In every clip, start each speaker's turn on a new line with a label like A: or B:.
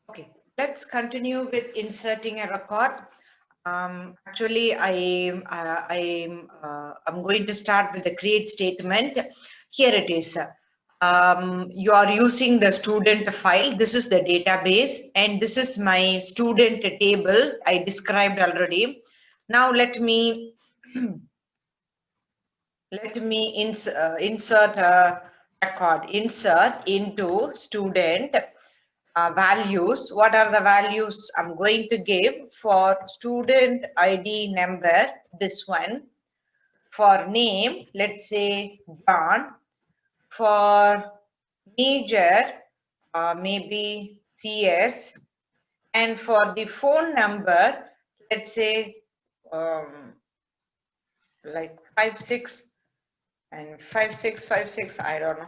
A: Okay, let's continue with inserting a record. Actually, I'm going to start with the create statement. Here it is. You are using the student file. This is the database, and this is my student table I described already. Now let me insert a record. Insert into student. Values. What are the values I'm going to give for student ID number? This one. For name, let's say John. For major, maybe CS. And for the phone number, let's say like 56 and 5656. I don't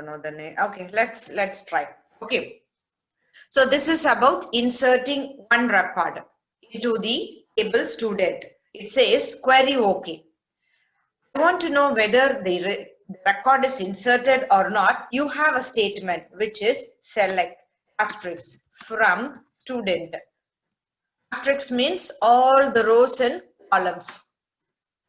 A: know the name. Okay, let's try. Okay. So this is about inserting one record into the table student. It says query OK. I want to know whether the record is inserted or not. You have a statement which is select asterisk from student. Asterisk means all the rows and columns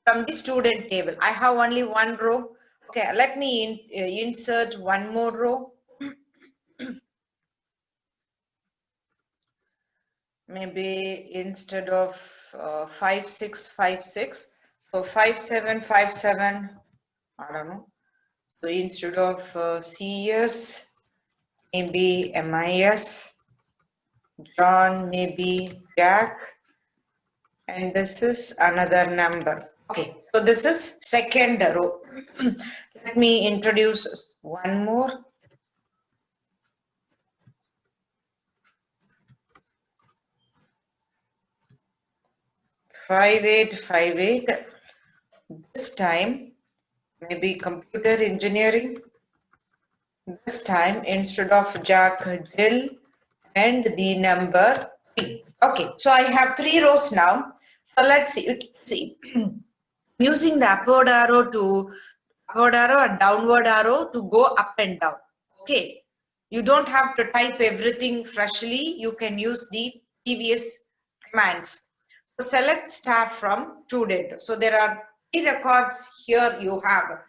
A: from the student table. I have only one row. Okay, let me insert one more row. Maybe instead of 5656, so 5757, I don't know. So instead of CS, maybe MIS, John, maybe Jack, and this is another number. Okay, so this is second row. Let me introduce one more. 5858. This time maybe computer engineering. This time instead of Jack, Jill, and the number 3. Okay, so I have 3 rows now. So let's see. You can see using the upward arrow and downward arrow to go up and down. Okay, you don't have to type everything freshly. You can use the previous commands. So select star from student. So there are 3 records here you have.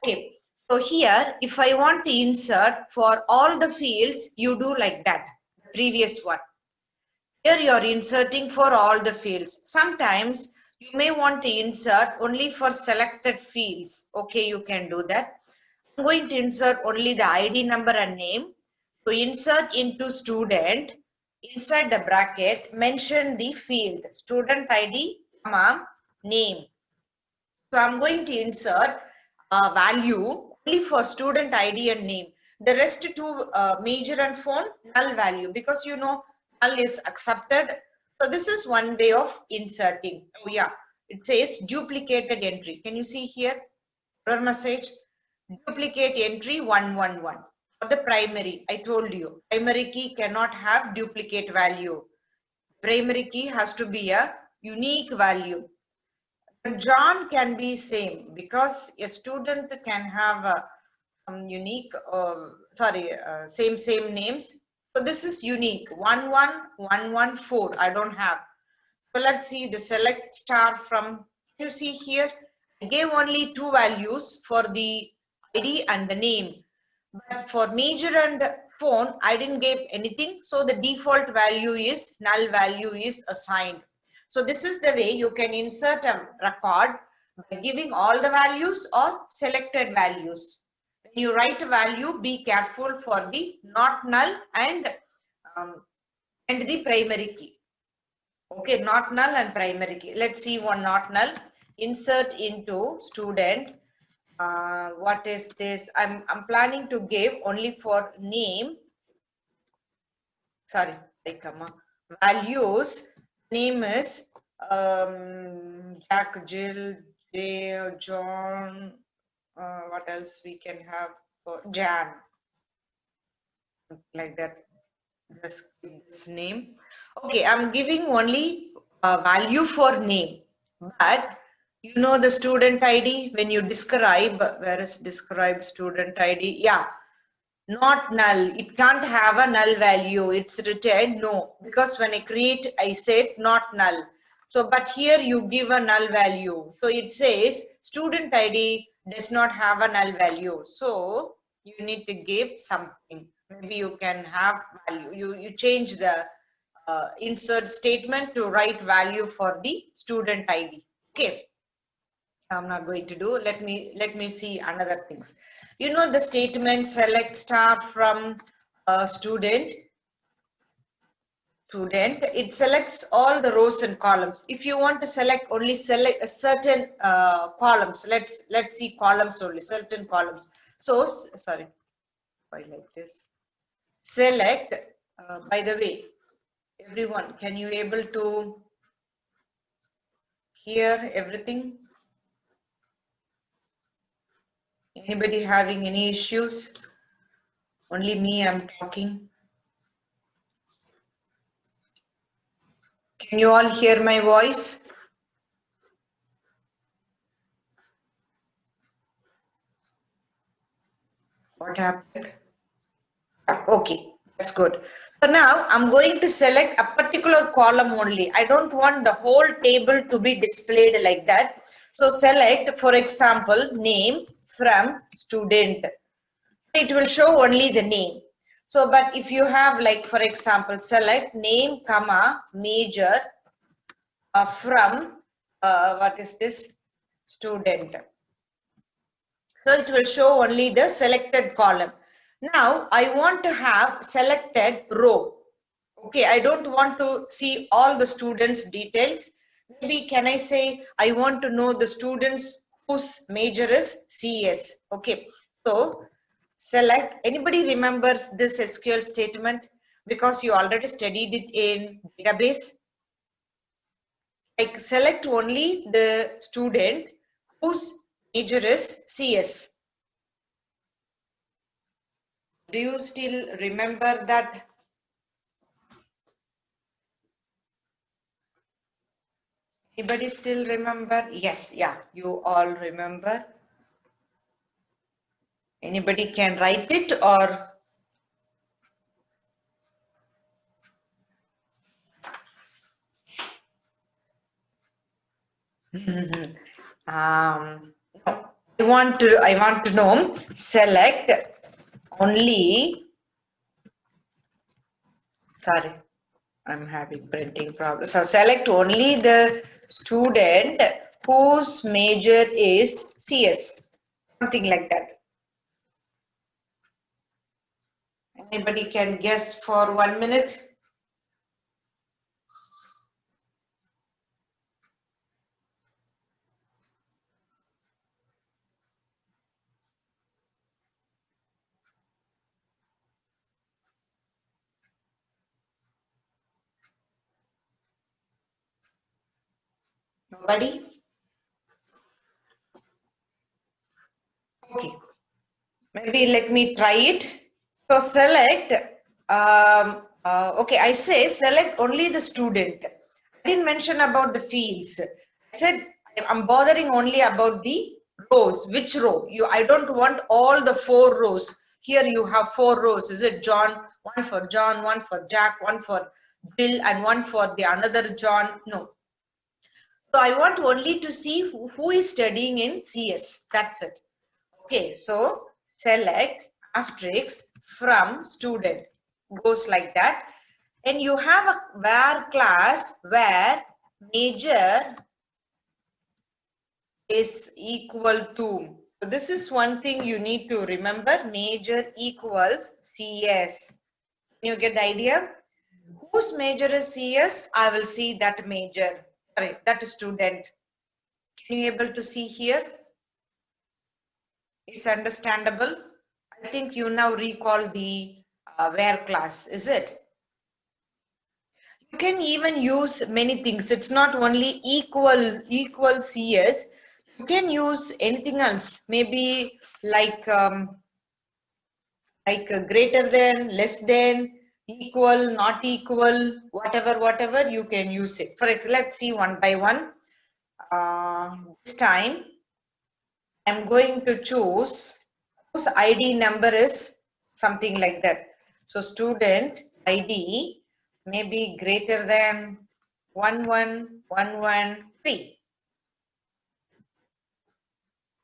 A: Okay, so here if I want to insert for all the fields, you do like that, the previous one. Here you are inserting for all the fields. Sometimes you may want to insert only for selected fields. Okay, you can do that. I'm going to insert only the ID number and name. So insert into student, inside the bracket, mention the field, student ID, comma, name. So I'm going to insert a value only for student ID and name. The rest two major and phone, null value, because you know null is accepted. So this is one way of inserting. Oh yeah, it says duplicated entry. Can you see here? Error message. Duplicate entry 111. For the primary, I told you, primary key cannot have duplicate value. Primary key has to be a unique value. John can be same because a student can have unique, same names. So this is unique. 11114. I don't have. So let's see the select star from. You see here, I gave only 2 values for the ID and the name. But for major and phone, I didn't give anything. So the default value is null value is assigned. So this is the way you can insert a record by giving all the values or selected values. When you write a value, be careful for the not null and the primary key. Okay, not null and primary key. Let's see one not null. Insert into student. What is this? I'm planning to give only for name. Sorry, values. Name is Jack, Jill, Jay, John. What else we can have for Jan? Like that. Just give this name. Okay, I'm giving only a value for name, but you know the student ID when you describe. Where is describe student ID? Yeah. not null. It can't have a null value. It's written no, because when I create, I said not null. So, but here you give a null value. So it says student ID does not have a null value. So you need to give something. Maybe you can have value. You change the insert statement to write value for the student ID. Okay. I'm not going to do. Let me see another things. You know the statement select star from student. It selects all the rows and columns. If you want to select only select a certain columns, let's see columns only, certain columns. So sorry, why like this? Select. By the way, everyone, can you able to hear everything? Anybody having any issues? Only me, I'm talking. Can you all hear my voice? What happened? Okay, that's good. So now I'm going to select a particular column only. I don't want the whole table to be displayed like that. So select, for example, name from student. It will show only the name. So, but if you have like, for example, select name, comma, major from, what is this? Student. So it will show only the selected column. Now I want to have selected row. Okay, I don't want to see all the students' details. Maybe can I say I want to know the students whose major is CS. Okay, so select. Anybody remembers this SQL statement? Because you already studied it in database. Like select only the student whose major is CS. Do you still remember that? Anybody still remember? Yes, yeah, you all remember. Anybody can write it or no. I want to know select only, sorry, I'm having printing problem. So select only the student whose major is CS, something like that. Anybody can guess for 1 minute? Nobody? Okay, maybe let me try it. So select, okay, I say select only the student. I didn't mention about the fields. I said I'm bothering only about the rows. Which row? I don't want all the 4 rows. Here you have 4 rows. Is it John? One for John, one for Jack, one for Bill, and one for the another John. No. So I want only to see who is studying in CS. That's it. Okay, so select asterisk from student, goes like that. And you have a where class where major is equal to. So this is one thing you need to remember, major equals CS. Can you get the idea? Whose major is CS? I will see that major, sorry, that student. Can you able to see here? It's understandable. I think you now recall the where class, is it? You can even use many things. It's not only equal CS. You can use anything else. Maybe like greater than, less than, equal, not equal, whatever you can use it. For example, let's see one by one. This time I'm going to choose whose ID number is something like that. So student ID may be greater than 11113.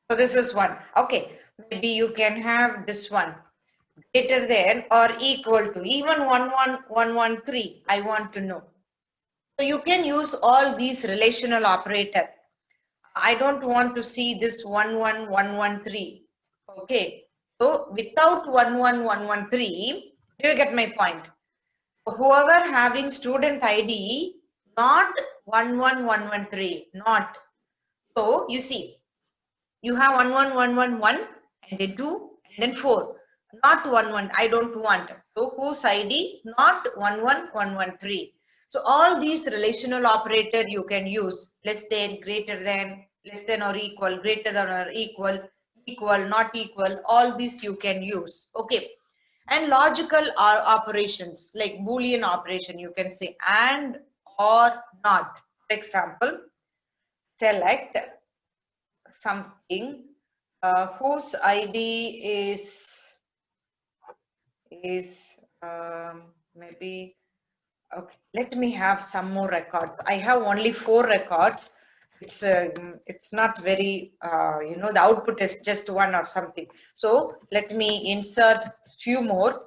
A: So this is one. Okay, maybe you can have this one greater than or equal to even 11113. I want to know. So you can use all these relational operator. I don't want to see this 11113. Okay. So without 11113, do you get my point? Whoever having student ID, not 11113, not. So you see, you have 11111 and then 2 and then 4. Not 11. I don't want. So whose ID? Not 11113. So all these relational operator you can use less than, greater than, less than or equal, greater than or equal, equal, not equal. All these you can use. Okay. And logical operations like Boolean operation, you can say and or not. For example, select something whose ID is maybe okay. Let me have some more records. I have only 4 records. It's not very the output is just one or something. So let me insert few more.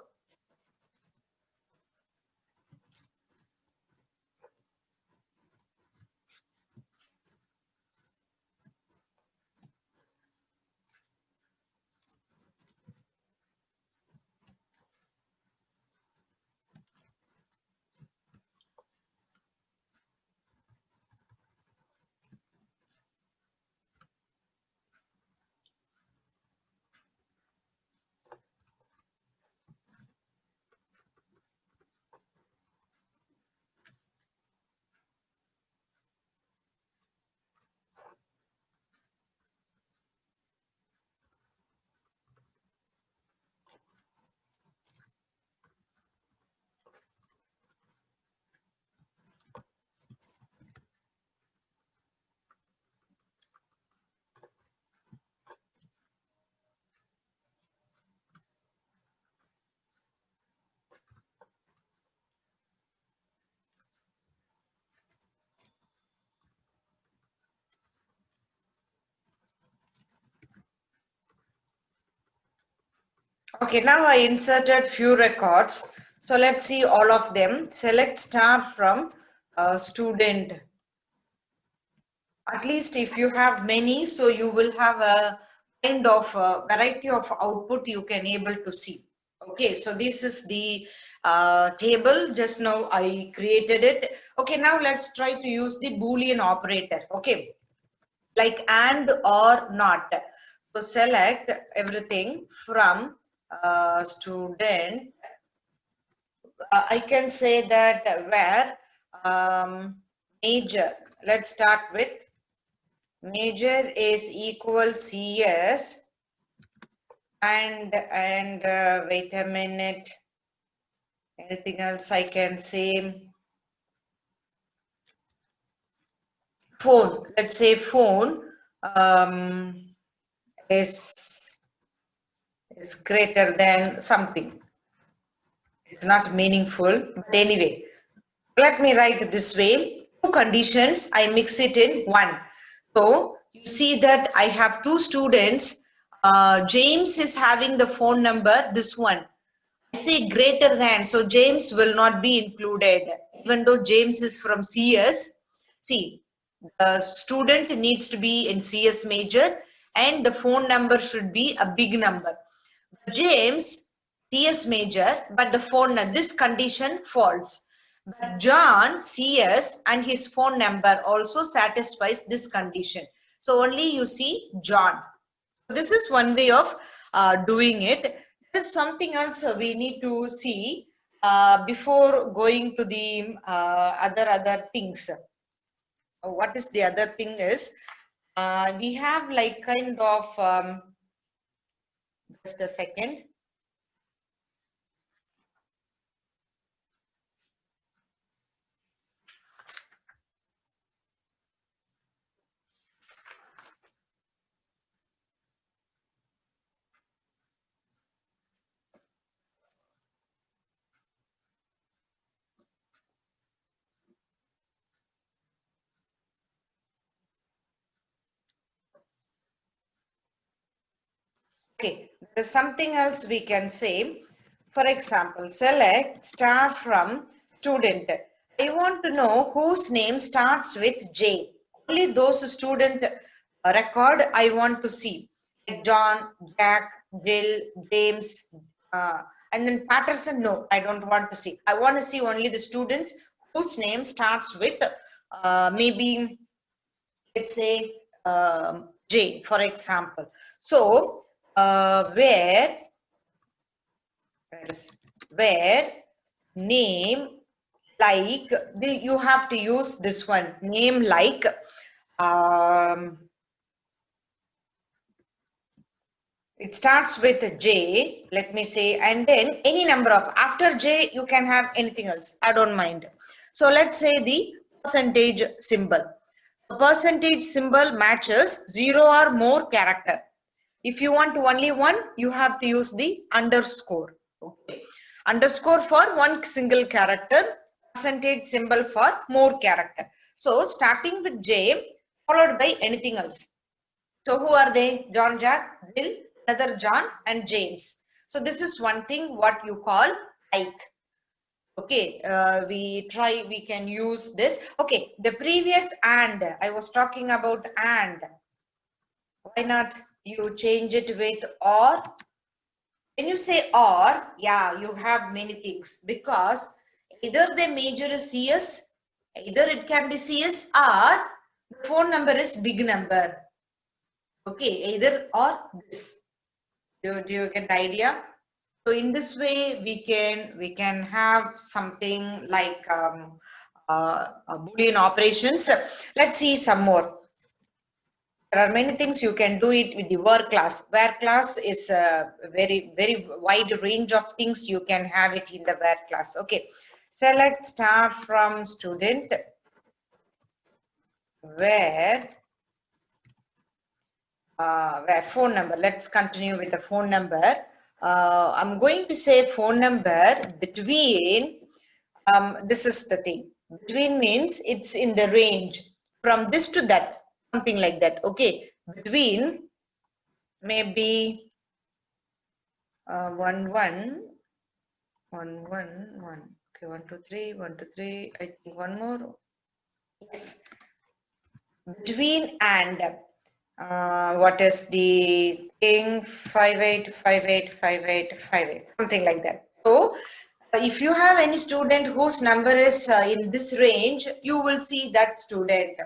A: Okay, now I inserted few records. So let's see all of them. Select star from student. At least if you have many, so you will have a kind of variety of output you can able to see. Okay, so this is the table. Just now I created it. Okay, now let's try to use the Boolean operator. Okay, like and or not. So select everything from student. I can say that where major. Let's start with major is equal CS and wait a minute. Anything else I can say? Phone. Let's say phone um, is greater than something. It's not meaningful, but anyway, let me write it this way. Two conditions, I mix it in one. So you see that I have two students. James is having the phone number, this one. I say greater than, so James will not be included. Even though James is from CS, see, the student needs to be in CS major and the phone number should be a big number. James, CS major, but the phone, this condition false. But John, CS, and his phone number also satisfies this condition. So only you see John. This is one way of doing it. There is something else we need to see before going to the other things. What is the other thing is we have like kind of just a second. Okay, there's something else we can say. For example, select star from student. I want to know whose name starts with J. Only those student record I want to see. Like John, Jack, Jill, James, uh, and then Patterson. No, I don't want to see. I want to see only the students whose name starts with maybe, let's say, J, for example. So where name like you have to use this one, name like um, it starts with J, let me say, and then any number of, after J you can have anything else, I don't mind. So let's say the percentage symbol. The percentage symbol matches 0 or more character. If you want only one, you have to use the underscore. Okay. Underscore for one single character, percentage symbol for more character. So starting with J followed by anything else. So who are they? John, Jack, Bill, another John and James. So this is one thing what you call like. Okay, we can use this. Okay, the previous and, I was talking about and. Why not you change it with or? When you say or, yeah, you have many things because either the major is CS, either it can be CS or the phone number is big number. Okay, either or this. Do you get the idea? So in this way, we can have something like Boolean operations. Let's see some more. There are many things you can do it with the where class. Where class is a very wide range of things you can have it in the where class. Okay, select star from student where phone number. Let's continue with the phone number. I'm going to say phone number between. This is the thing. Between means it's in the range from this to that, something like that. Okay, between maybe 1 1 1 1. Okay, 1 2 3 1 2 3. I think one more. Yes, between and what is the thing? 58585858, something like that. So if you have any student whose number is in this range, you will see that student.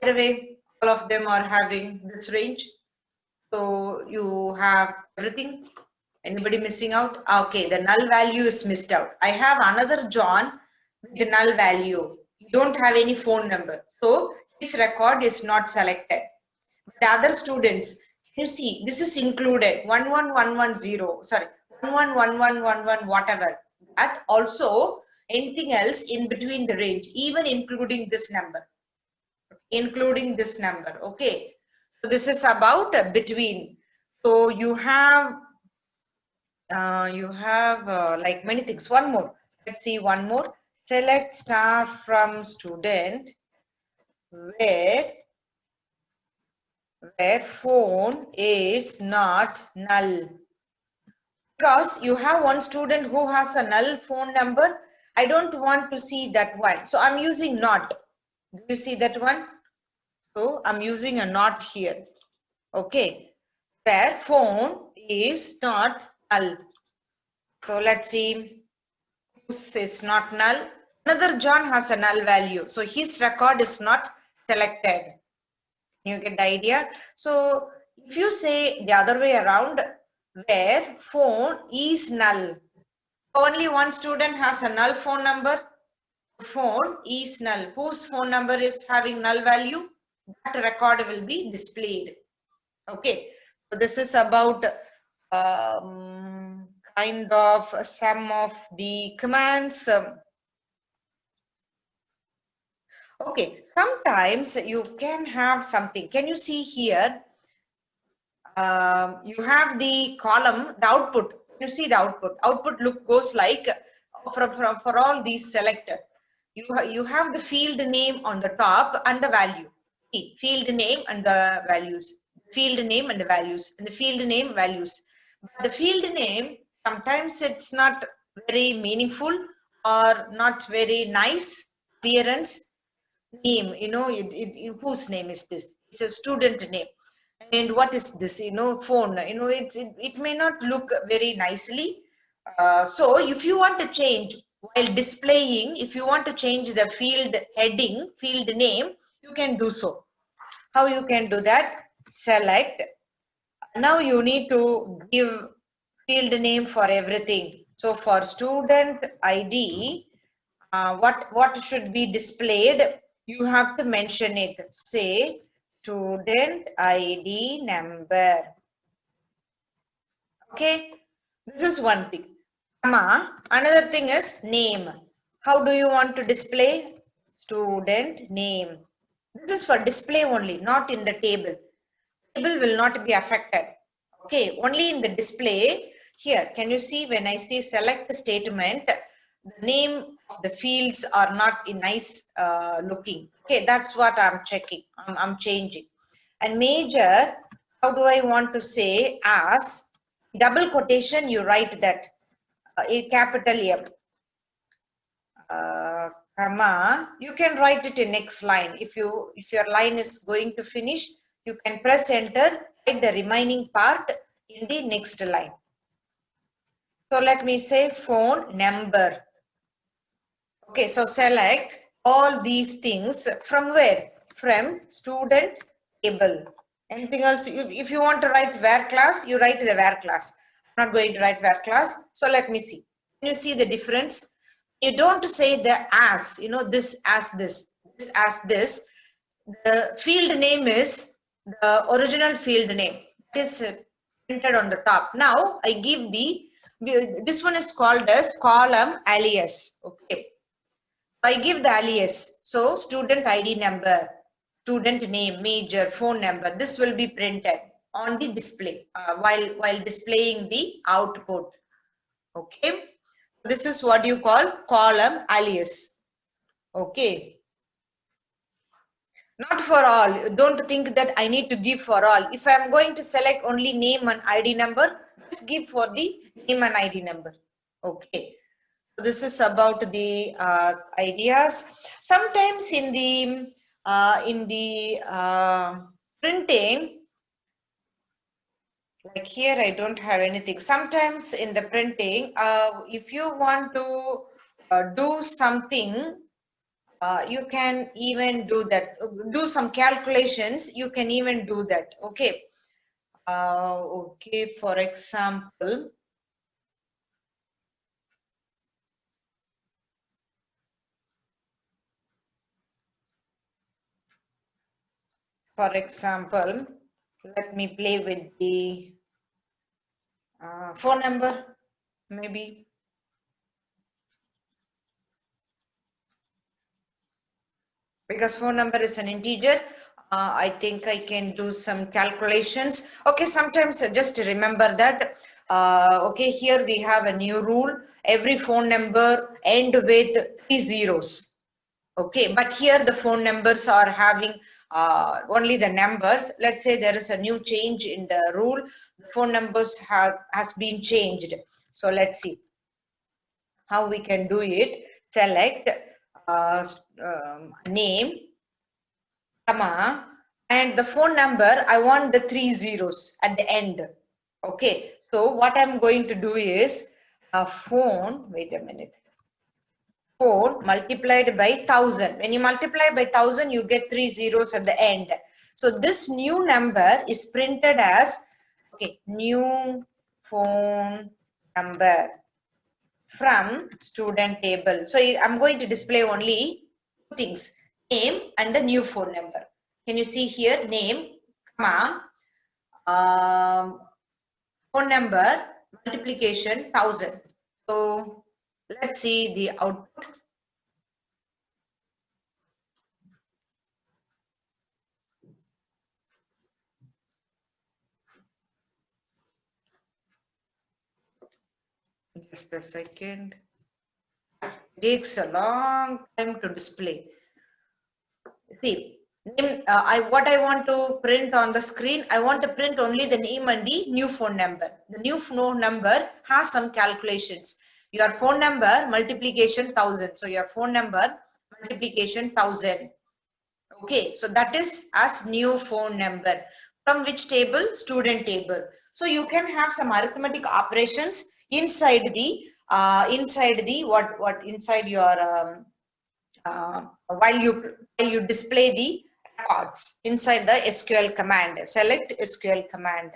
A: By the way, all of them are having this range. So you have everything. Anybody missing out? Okay, the null value is missed out. I have another John with the null value. You don't have any phone number. So this record is not selected. The other students, you see, this is included 11110, sorry, 111111, whatever. That also anything else in between the range, even including this number. Okay. So this is about between. So you have like many things. One more. Let's see one more. Select star from student where phone is not null. Because you have one student who has a null phone number. I don't want to see that one. So I'm using not. Do you see that one? So I'm using a not here. Okay. Where phone is not null. So let's see. Whose is not null. Another John has a null value. So his record is not selected. You get the idea? So if you say the other way around, where phone is null. Only one student has a null phone number. Phone is null. Whose phone number is having null value? That record will be displayed. Okay. So this is about kind of some of the commands. Okay. Sometimes you can have something. Can you see here? You have the column, the output. You see the output. Output goes like for all these selected. You have the field name on the top and the value. See, field name and the values. field name and the values, and the field name values. But the field name, sometimes it's not very meaningful or not very nice appearance. Name, whose name is this? It's a student name. And what is this? Phone. It may not look very nicely. So if you want to change while displaying, if you want to change the field heading, field name, you can do so. How you can do that? Select. Now you need to give field name for everything. So for student ID, what should be displayed? You have to mention it. Say student ID number. Okay, this is one thing. Another thing is name. How do you want to display? Student name. This is for display only, not in the table. Table will not be affected. Okay, only in the display. Here, can you see when I say select the statement, the name of the fields are not in nice looking. Okay, that's what I'm checking. I'm changing. And major, how do I want to say as? Double quotation, you write that a capital M. Comma, you can write it in next line. If your line is going to finish, you can press enter, write the remaining part in the next line. So let me say phone number. Okay, so select all these things from where? From student table. Anything else? If you want to write where class, you write the where class. I'm not going to write where class. So let me see. Can you see the difference? You don't say the as, this as this as this. The field name is the original field name. It is printed on the top. Now I give this one is called as column alias. Okay. I give the alias. So student ID number, student name, major, phone number. This will be printed on the display while displaying the output. Okay. This is what you call column alias. Okay. Not for all. Don't think that I need to give for all. If I am going to select only name and ID number, just give for the name and ID number. Okay. So this is about the ideas. Sometimes in the printing, like here I don't have anything. Sometimes in the printing, if you want to do something, you can even do that. Do some calculations, you can even do that. Okay. Okay, for example, let me play with the phone number, maybe. Because phone number is an integer, I think I can do some calculations. Okay, sometimes just remember that. Okay, here we have a new rule. Every phone number end with 3 zeros. Okay, but here the phone numbers are having only the numbers. Let's say there is a new change in the rule. The phone numbers has been changed. So let's see how we can do it. Select name, comma, and the phone number. I want the 3 zeros at the end. Okay, so what I'm going to do is a phone. Wait a minute. Phone multiplied by 1000. When you multiply by 1000, you get 3 zeros at the end. So this new number is printed as, okay, new phone number from student table. So I'm going to display only two things, name and the new phone number. Can you see here, name, comma, phone number, multiplication 1000. So let's see the output. Just a second. It takes a long time to display. See, name, what I want to print on the screen, I want to print only the name and the new phone number. The new phone number has some calculations. Your phone number multiplication 1000. So your phone number multiplication 1000. Okay, so that is as new phone number. From which table? Student table. So you can have some arithmetic operations inside the inside your while you display the records inside the SQL command. Select SQL command.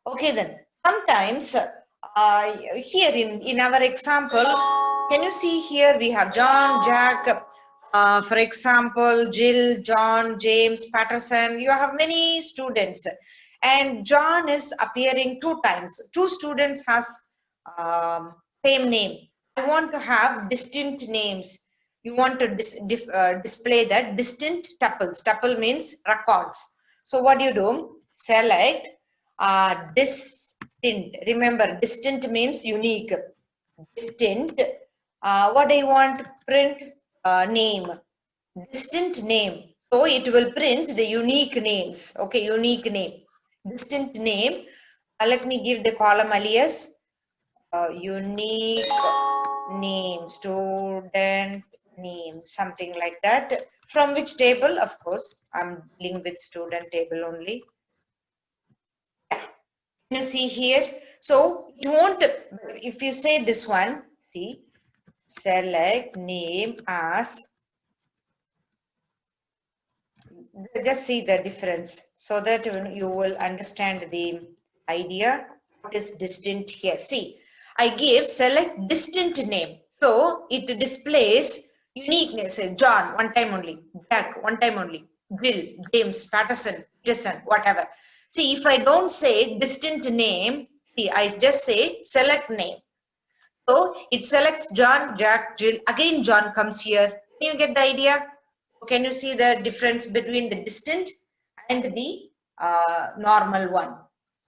A: Okay, then sometimes here in our example, can you see here we have John, Jack, for example, Jill, John, James, Patterson. You have many students, and John is appearing two times. Two students has same name. I want to have distinct names. You want to display that distinct tuples. Tuple means records. So what do you do? Select distinct. Remember, distinct means unique. Distinct. What do you want to print? Name. Distinct name. So it will print the unique names. Okay, unique name. Distinct name. Let me give the column alias. Unique name, student name, something like that. From which table? Of course, I'm dealing with student table only. You see here, so it won't, if you say this one, see, select name as, just see the difference so that you will understand the idea. What is distinct here? See, I give select distinct name, so it displays uniqueness. John one time only, Jack one time only, Bill, James, Patterson, Peterson, whatever. See, if I don't say distinct name, see, I just say select name. So it selects John, Jack, Jill. Again, John comes here. Can you get the idea? Can you see the difference between the distant and the normal one?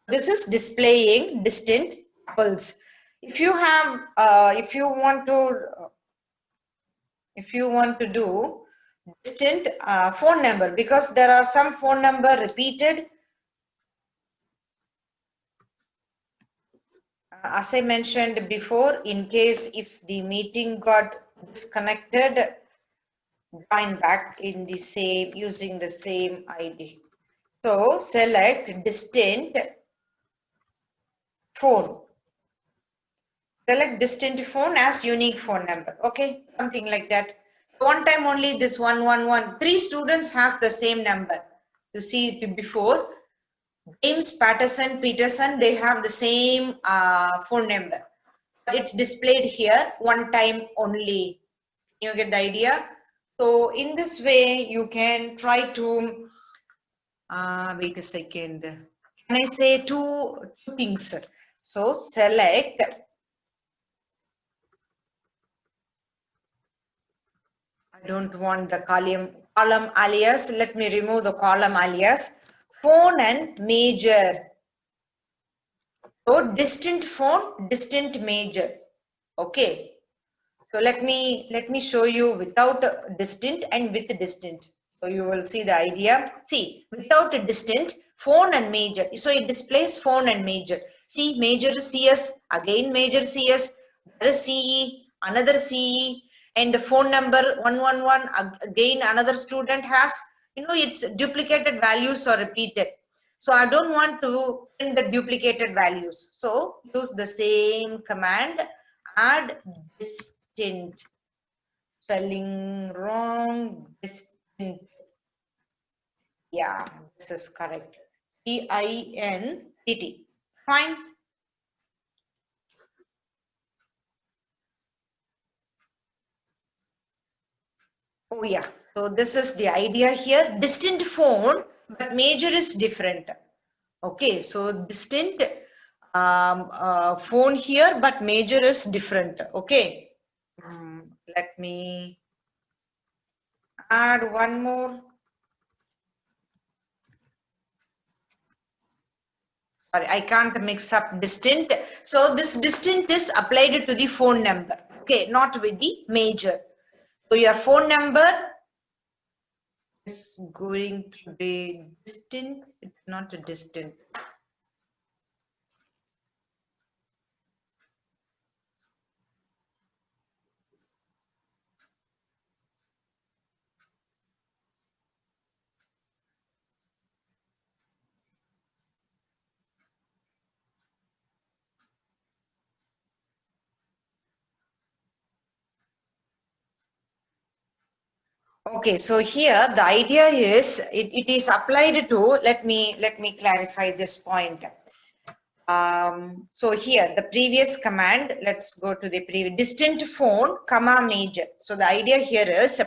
A: This is displaying distant tuples. If you have, if you want to do distant phone number, because there are some phone number repeated. As I mentioned before, in case if the meeting got disconnected, join back in the same, using the same ID. So select distant phone. Select distant phone as unique phone number. Okay, something like that. One time only this 111. Three students has the same number. You see it before. James, Patterson, Peterson, they have the same phone number. But it's displayed here one time only. You get the idea? So in this way, you can try to, wait a second. Can I say two things? So select, I don't want the column alias. Let me remove the column alias. Phone and major. So distant phone, distant major. Okay. So let me show you without distant and with distant. So you will see the idea. See, without a distant, phone and major. So it displays phone and major. See, major is CS, again major CS, there is CE, another CE, and the phone number 111, again another student has, it's duplicated values or repeated. So I don't want to print the duplicated values. So use the same command, add distant. Spelling wrong, distinct. Yeah, this is correct. T-I-N-T-T. Fine. Oh yeah. So this is the idea here. Distant phone, but major is different. Okay. So distant phone here, but major is different. Okay. Let me add one more. Sorry, I can't mix up distant. So this distant is applied to the phone number. Okay, not with the major. So your phone number is going to be distant. It's not a distant. Okay, so here the idea is it is applied to, let me clarify this point. So here the previous command, let's go to the previous distant phone, comma major. So the idea here is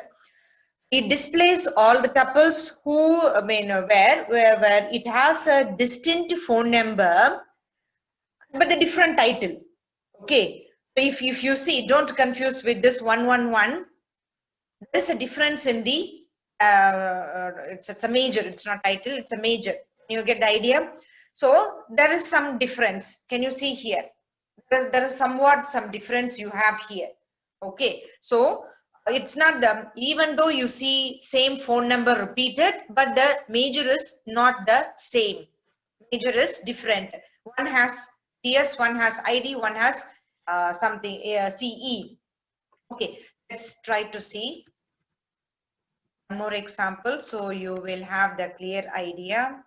A: it displays all the tuples who, I mean, where it has a distant phone number, but the different title. Okay, so if you see, don't confuse with this 111. There is a difference in the it's a major, it's not title, it's a major. You get the idea? So there is some difference. Can you see here? There is somewhat some difference you have here. Okay, so it's not the, even though you see same phone number repeated, but the major is not the same. Major is different. One has CS, one has ID, one has something CE. Okay, let's try to see one more example so you will have the clear idea.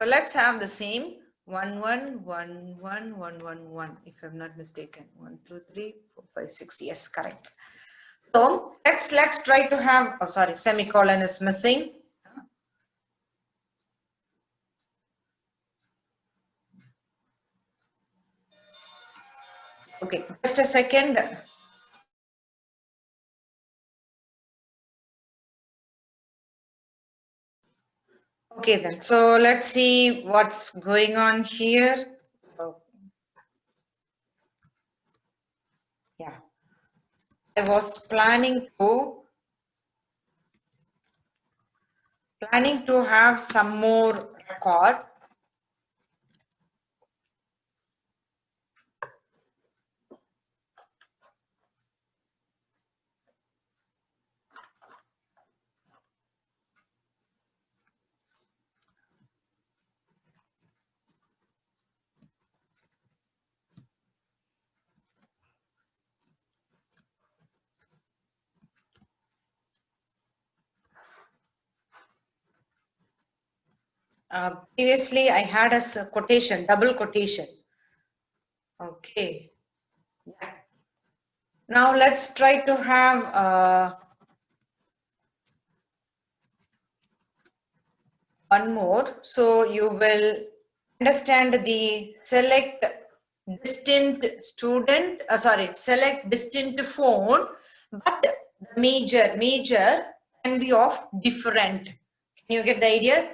A: So let's have the same 1111111 if I'm not mistaken. 1 2 3 4 5 6. Yes, correct. So let's try to have, oh sorry, semicolon is missing. Okay, just a second. Okay then, so let's see what's going on here. Oh, yeah, I was planning to have some more record. Previously I had a quotation, double quotation. Okay. Yeah. Now let's try to have one more. So you will understand the select distant student, select distant phone, but the major can be of different. Can you get the idea?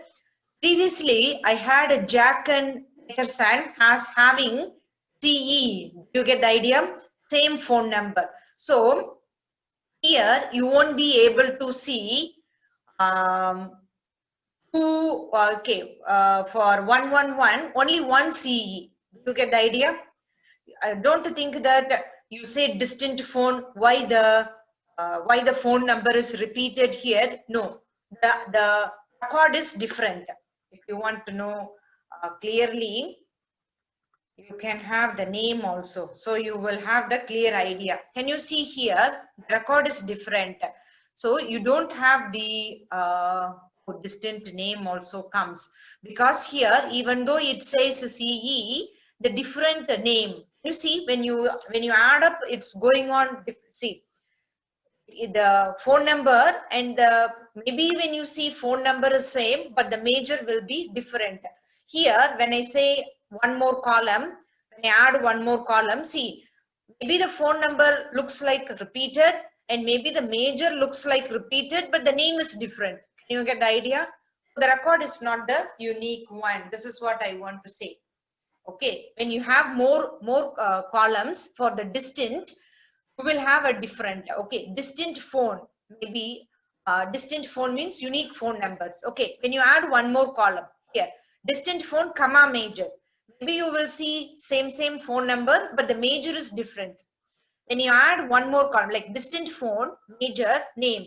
A: Previously, I had a Jack and Nickerson as having CE. You get the idea? Same phone number. So here you won't be able to see for 111 only one CE. You get the idea? Don't think that you say distant phone, why the phone number is repeated here. No, the record is different. If you want to know clearly, you can have the name also, so you will have the clear idea. Can you see here the record is different, so you don't have the distant name also comes, because here even though it says CE, the different name, you see when you add up, it's going on. See the phone number and the, maybe when you see phone number is same, but the major will be different. Here when I say one more column, when I add one more column, see maybe the phone number looks like repeated and maybe the major looks like repeated, but the name is different. Can you get the idea? The record is not the unique one. This is what I want to say. Okay, when you have more columns for the distant, you will have a different, okay, distant phone. maybe distant phone means unique phone numbers. Okay, when you add one more column here, distant phone comma major, maybe you will see same phone number, but the major is different. When you add one more column like distant phone major name,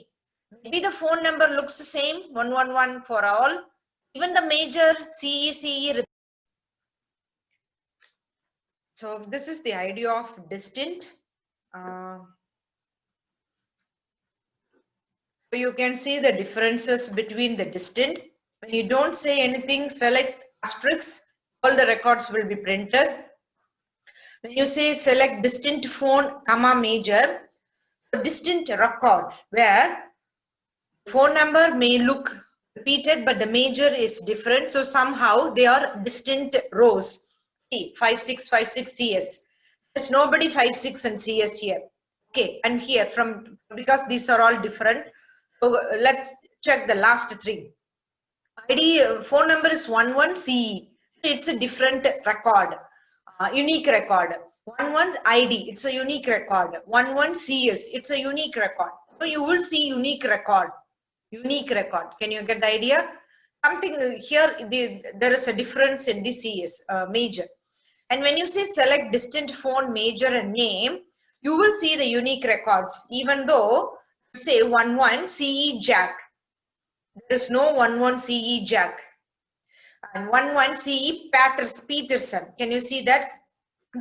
A: maybe the phone number looks the same, 111 for all, even the major CE. So this is the idea of distant. So you can see the differences between the distant. When you don't say anything, select asterisk, all the records will be printed. When you say select distant phone comma major, distant records where phone number may look repeated but the major is different, so somehow they are distant rows. See 5656 CS, there's nobody 56 and CS here. Okay, and here from, because these are all different, so let's check the last three. ID phone number is 11CE, it's a different record, unique record. 11 ID, it's a unique record. 11CS, it's a unique record. So you will see unique record. Unique record. Can you get the idea? Something here, there is a difference in the CS major. And when you say select distant phone major and name, you will see the unique records. Even though you say 11 CE Jack, there is no 11 CE Jack. And 11 CE Peterson. Can you see that?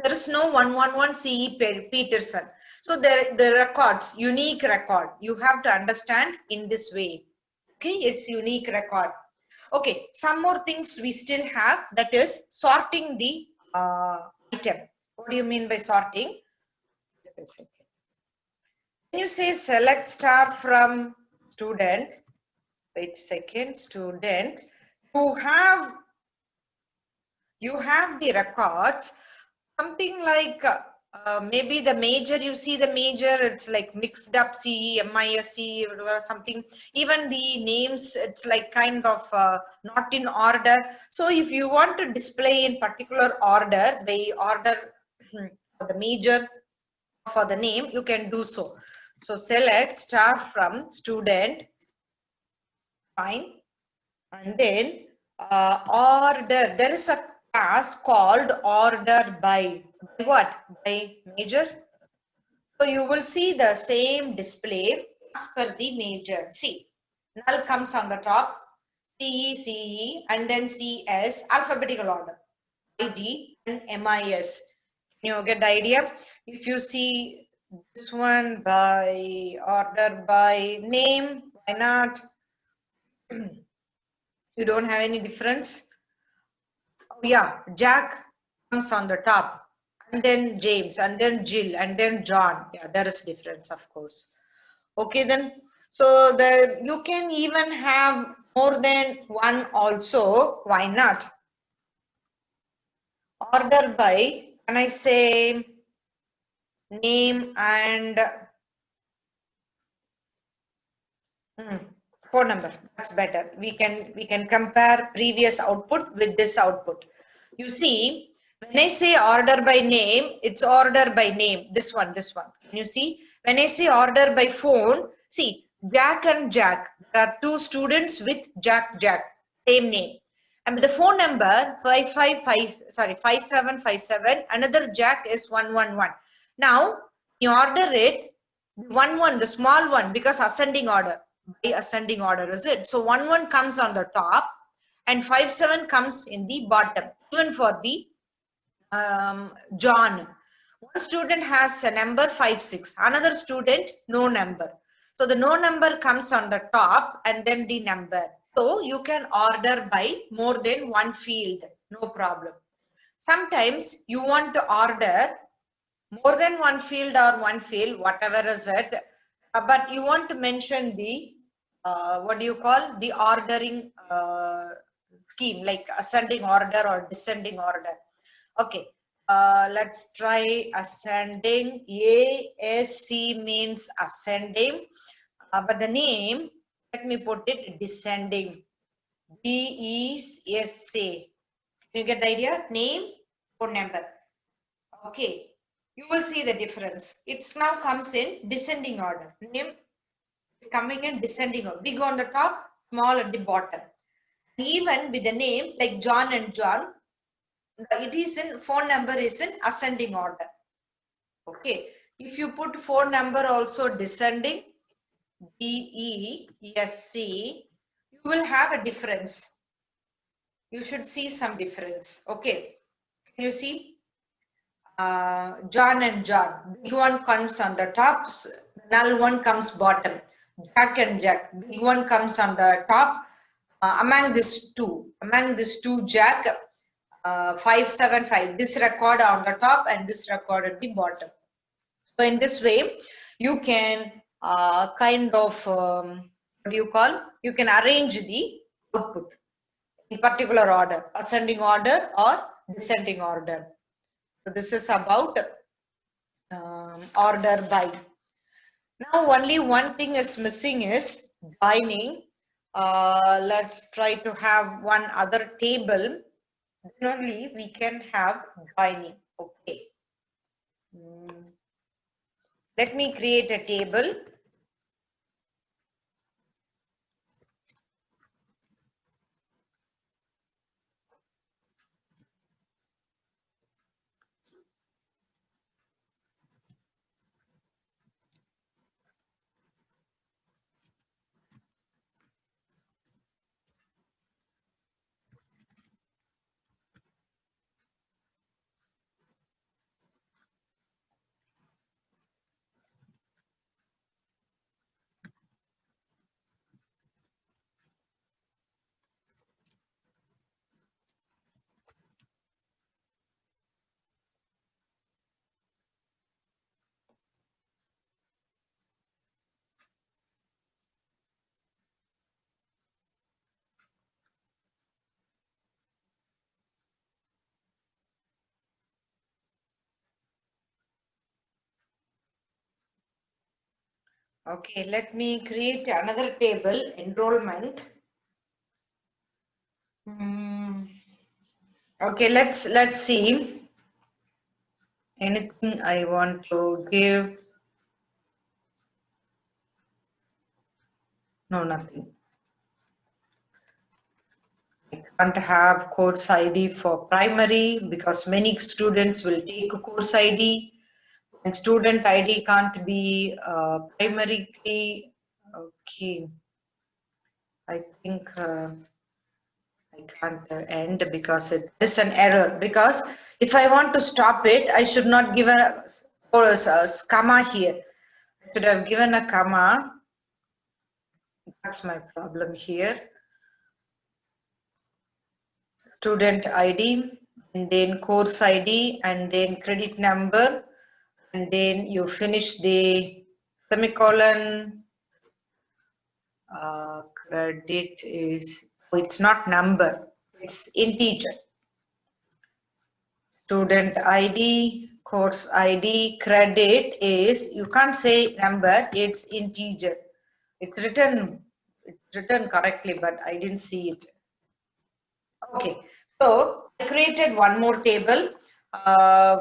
A: There is no 111 CE Peterson. So the records, unique record, you have to understand in this way. Okay, it's unique record. Okay, some more things we still have, that is sorting the item. What do you mean by sorting? Just a second. When you say select star from student, wait a second, student, you have the records, something like maybe the major, you see the major, it's like mixed up CE, MISC or something. Even the names, it's like kind of not in order. So if you want to display in particular order, by order for the major, for the name, you can do so. So select star from student, fine, and then order. There is a class called order by what? By major. So you will see the same display as per the major. See, null comes on the top, CE, and then CS, alphabetical order, ID and MIS. Can you get the idea? If you see this one by order by name, why not? You don't have any difference. Oh yeah, Jack comes on the top, and then James, and then Jill, and then John. Yeah, there is difference, of course. Okay then, so you can even have more than one also. Why not? Order by, can I say name and phone number? That's better. We can compare previous output with this output. You see, when I say order by name, it's order by name. This one. Can you see? When I say order by phone, see, Jack and Jack. There are two students with Jack, same name. And the phone number 5757. Another Jack is 111. Now you order it 11, the small one, because ascending order. By ascending order, is it? So 11 comes on the top and 57 comes in the bottom. Even for the John, one student has a number 56, another student no number. So the no number comes on the top and then the number. So you can order by more than one field, no problem. Sometimes you want to order more than one field or one field, whatever is it, but you want to mention the what do you call, the ordering scheme, like ascending order or descending order. Okay, let's try ascending. ASC means ascending, but the name, let me put it descending. DESA. You get the idea? Name, phone number. Okay, you will see the difference. It's now comes in descending order. Name, It's coming in descending order. Big on the top, small at the bottom. Even with the name like John and John, it is in phone number is in ascending order. Okay. If you put phone number also descending, DESC, you will have a difference. You should see some difference. Okay. Can you see? John and John. Big one comes on the top, null one comes bottom. Jack and Jack. Big one comes on the top. Among these two, Jack, 575. This record on the top and this record at the bottom. So in this way, you can kind of what do you call? You can arrange the output in particular order, ascending order or descending order. So this is about order by. Now only one thing is missing is joining. Let's try to have one other table. Then only we can have joining. Okay. Let me create a table. Okay, let me create another table, enrollment. Okay, let's see. Anything I want to give? No, nothing. I can't have course ID for primary because many students will take a course ID and student ID can't be primary key. Okay, I think I can't end because it is an error. Because if I want to stop it, I should not give a comma here. I should have given a comma. That's my problem here. Student ID, and then course ID, and then credit number, and then you finish the semicolon. Credit is, oh, it's not number, it's integer. Student ID, course ID, credit is, you can't say number, it's integer. It's written correctly, but I didn't see it. Okay, so I created one more table,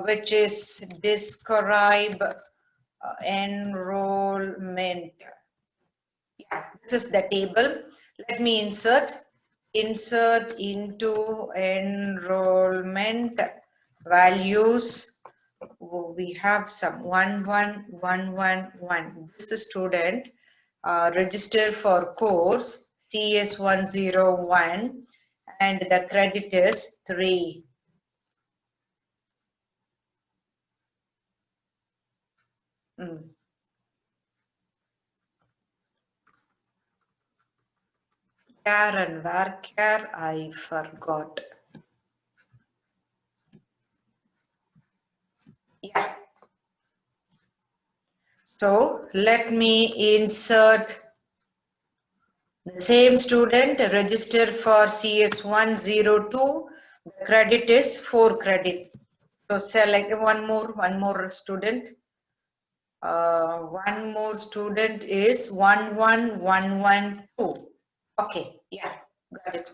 A: which is describe enrollment. Yeah, this is the table. Let me insert into enrollment values. We have some 11111. This is student register for course CS101 and the credit is 3. Care and where care I forgot. Yeah. So let me insert the same student register for CS102. The credit is 4 credit. So select one more student. One more student is 11112. Okay, yeah, got it.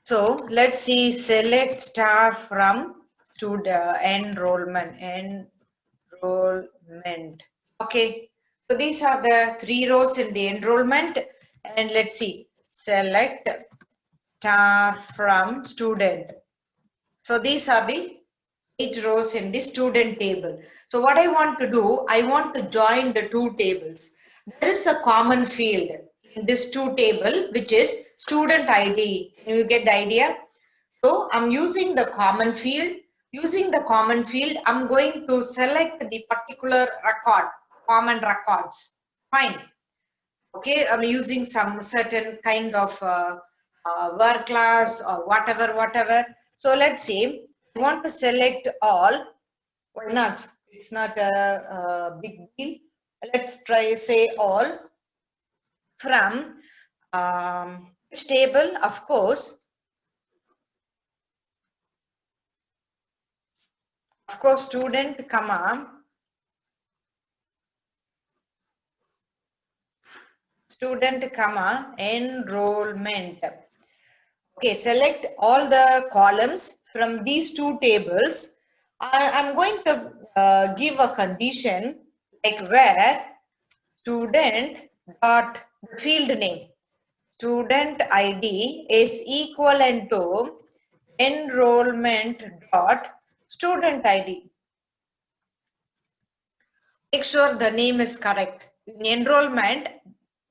A: So let's see, select staff from student enrollment. Okay, So these are the 3 rows in the enrollment, and let's see, select star from student. So these are the 8 rows in the student table. So what I want to do, I want to join the 2 tables. There is a common field in this 2 table, which is student ID. Can you get the idea? So I'm using the common field. Using the common field, I'm going to select the particular record, common records. Fine. Okay, I'm using some certain kind of work class or whatever. So let's say I want to select all. Why not? It's not a big deal. Let's try say all from which table? Of course, student, comma, enrollment. Okay, select all the columns from these 2 tables. I'm going to give a condition like where student dot the field name, student ID is equivalent to enrollment dot student ID. Make sure the name is correct. In enrollment,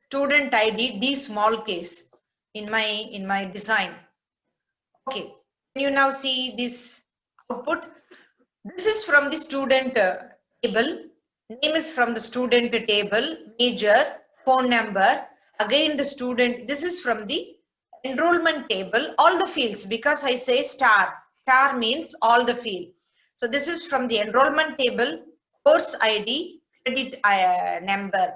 A: student ID D small case in my design. Okay, can you now see this output? This is from the student table. Name is from the student table. Major, phone number. Again the student. This is from the enrollment table. All the fields, because I say star. Star means all the field. So this is from the enrollment table. Course ID, credit number.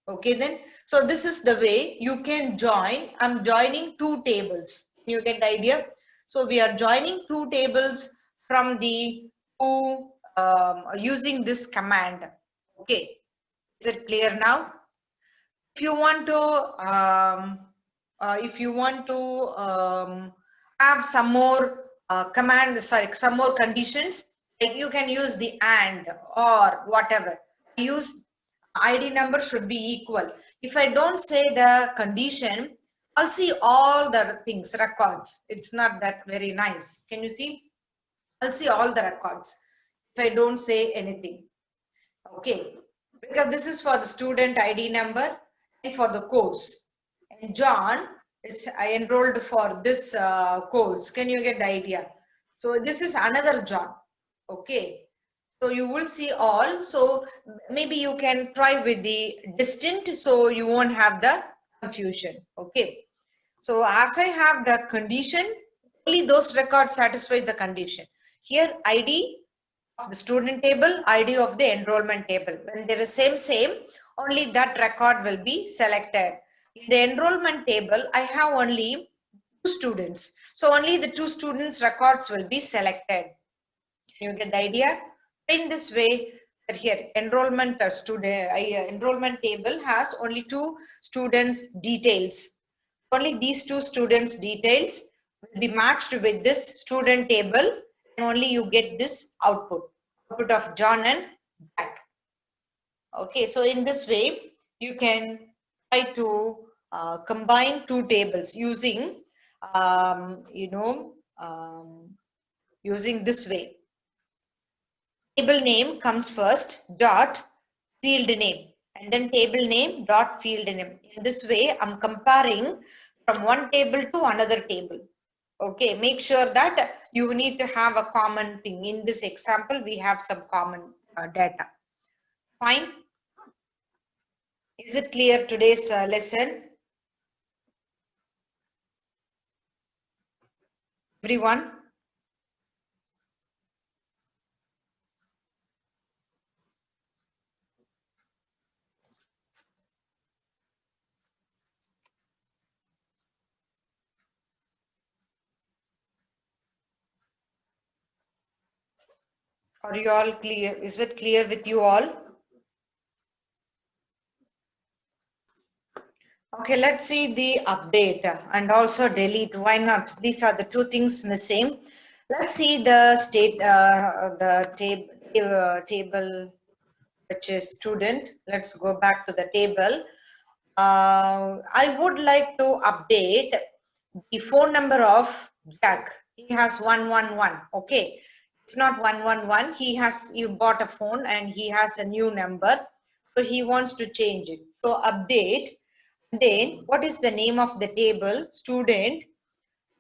A: Okay then. So this is the way you can join. I'm joining 2 tables. You get the idea? So we are joining 2 tables from the 2 using this command. Okay. Is it clear now? If you want to have some more some more conditions, like you can use the and or whatever. Use ID number should be equal. If I don't say the condition, I'll see all the things, records. It's not that very nice. Can you see? I'll see all the records if I don't say anything. Okay, because this is for the student ID number and for the course. And John, I enrolled for this course. Can you get the idea? So this is another John. Okay, so you will see all. So maybe you can try with the distinct, so you won't have the confusion. Okay, so as I have the condition, only those records satisfy the condition. Here ID of the student table, ID of the enrollment table. When there is same, only that record will be selected. In the enrollment table, I have only 2 students. So only the 2 students records will be selected. Can you get the idea? In this way, here enrollment enrollment table has only 2 students details. Only these 2 students details will be matched with this student table, and only you get this output of John and Jack. Okay, so in this way you can try to combine 2 tables using using this way. Table name comes first, dot field name, and then table name dot field name. In this way I'm comparing from one table to another table. Okay, make sure that you need to have a common thing. In this example we have some common data. Fine. Is it clear today's lesson? Everyone? Are you all clear? Is it clear with you all? Okay, let's see the update and also delete. Why not? These are the 2 things missing. Let's see the table. which is student. Let's go back to the table. I would like to update the phone number of Jack. He has 111. Okay, it's not 111. You bought a phone and he has a new number, so he wants to change it. So update. Then what is the name of the table? Student.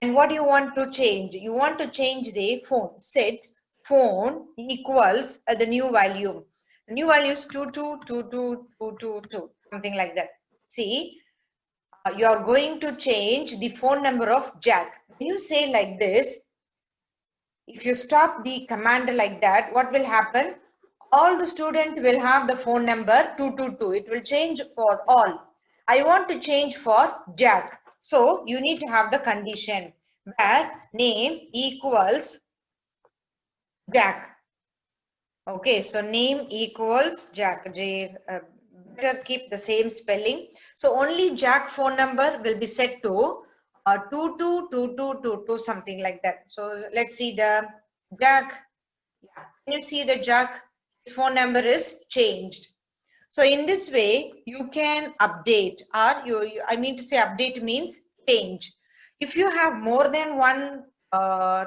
A: And what you want to change? You want to change the phone. Set phone equals the new value. The new value is 2222222, something like that. See, you are going to change the phone number of Jack. When you say like this, if you stop the command like that, what will happen? All the student will have the phone number 222. It will change for all. I want to change for Jack. So you need to have the condition where name equals Jack. Okay, so name equals Jack. Better keep the same spelling. So only Jack phone number will be set to 222222, something like that. So let's see the Jack. Yeah, can you see the Jack? His phone number is changed. So in this way, you can update, or I mean to say update means change. If you have more than one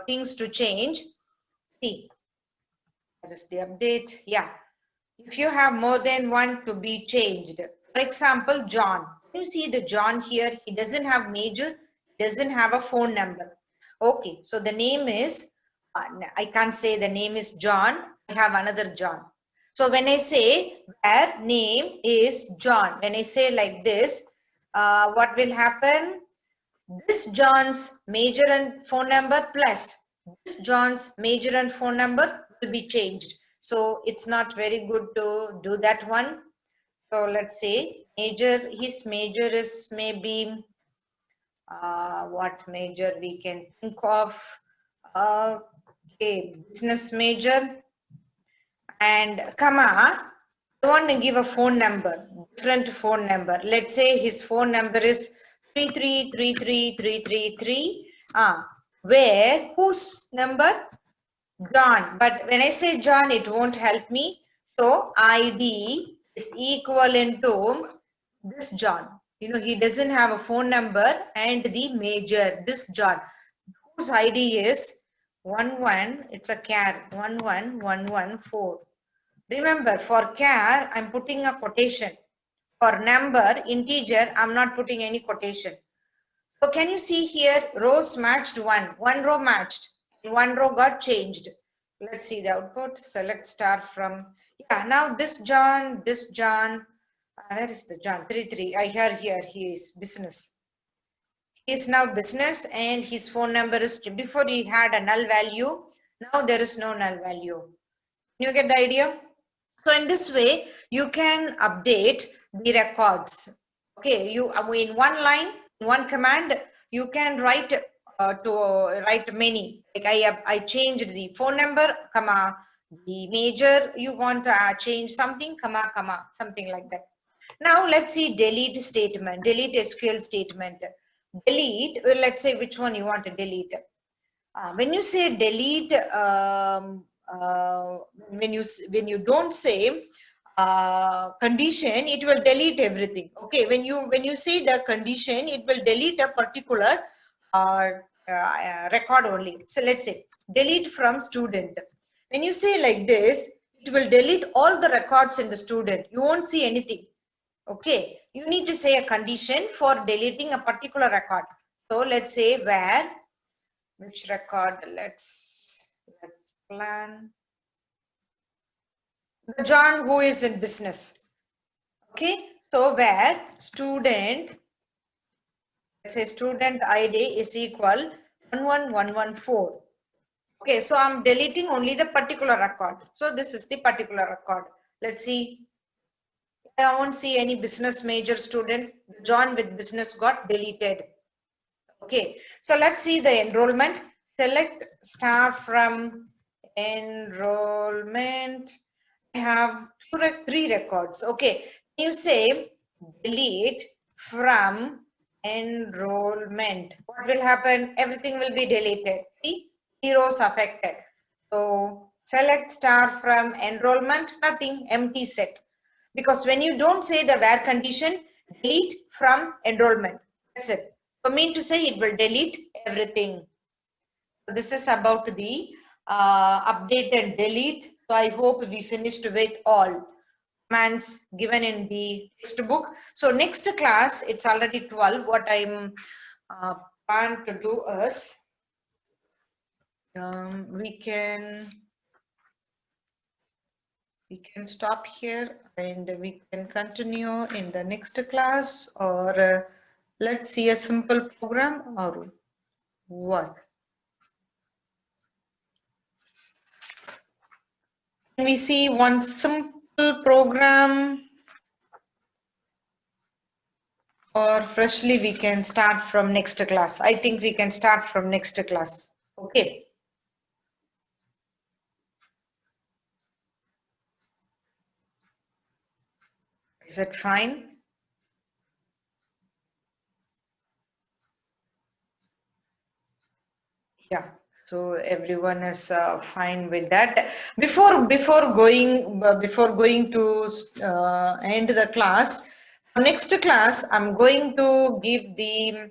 A: things to change, see, that is the update. Yeah. If you have more than one to be changed, for example, John. You see the John here, he doesn't have major, doesn't have a phone number. Okay, so the name is, I can't say the name is John, I have another John. So when I say where name is John, when I say like this, what will happen? This John's major and phone number plus this John's major and phone number will be changed. So it's not very good to do that one. So let's say major, his major is maybe what major we can think of. Okay, business major and comma. I want to give a phone number, different phone number. Let's say his phone number is 3333333. Where whose number? John. But when I say John, it won't help me. So ID is equivalent to this John. You know, he doesn't have a phone number and the major, this John, whose ID is 11. It's a char 11114. Remember, for char, I'm putting a quotation. For number, integer, I'm not putting any quotation. So can you see here, rows matched one row matched, one row got changed. Let's see the output. Select star from, yeah, now this John, that is the John, 33. I hear here, he is business. He is now business and his phone number is, before he had a null value, now there is no null value. Can you get the idea? So in this way, you can update the records. Okay, you in one line, one command, you can write many. Like I changed the phone number, comma, the major. You want to change something, comma, something like that. Now let's see delete statement, delete SQL statement. Delete. Let's say which one you want to delete. When you say delete, when you don't say condition, it will delete everything. Okay, when you say the condition, it will delete a particular record only. So let's say delete from student. When you say like this, it will delete all the records in the student. You won't see anything. Okay, you need to say a condition for deleting a particular record. So let's say where, which record, let's plan the John who is in business. Okay, so where student, let's say student ID is equal 11114. Okay, so I'm deleting only the particular record. So this is the particular record. Let's see. I won't see any business major student. John with business got deleted. Okay, so let's see the enrollment. Select star from enrollment. I have three records. Okay, you say delete from enrollment. What will happen? Everything will be deleted. See, zeros affected. So Select star from enrollment, nothing, empty set. Because when you don't say the where condition, delete from enrollment. That's it. So mean to say it will delete everything. So this is about the update and delete. So I hope we finished with all commands given in the textbook. So next class, it's already 12. What I'm plan to do is we can stop here and we can continue in the next class, or let's see a simple program or what. Can we see one simple program, or freshly we can start from next class? I think we can start from next class. Okay. Is it fine? Yeah. So everyone is fine with that. Before going to end the class, next class I'm going to give the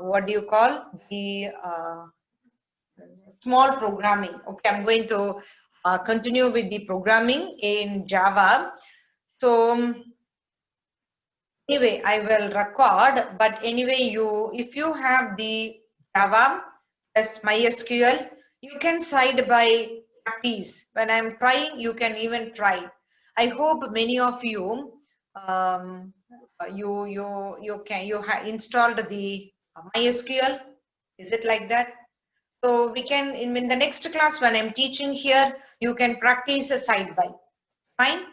A: what do you call the small programming. Okay, I'm going to continue with the programming in Java. So anyway, I will record, but anyway, if you have the Java plus MySQL, you can side by practice. When I'm trying, you can even try. I hope many of you you have installed the MySQL. Is it like that? So we can in the next class when I'm teaching here, you can practice a side by. Fine.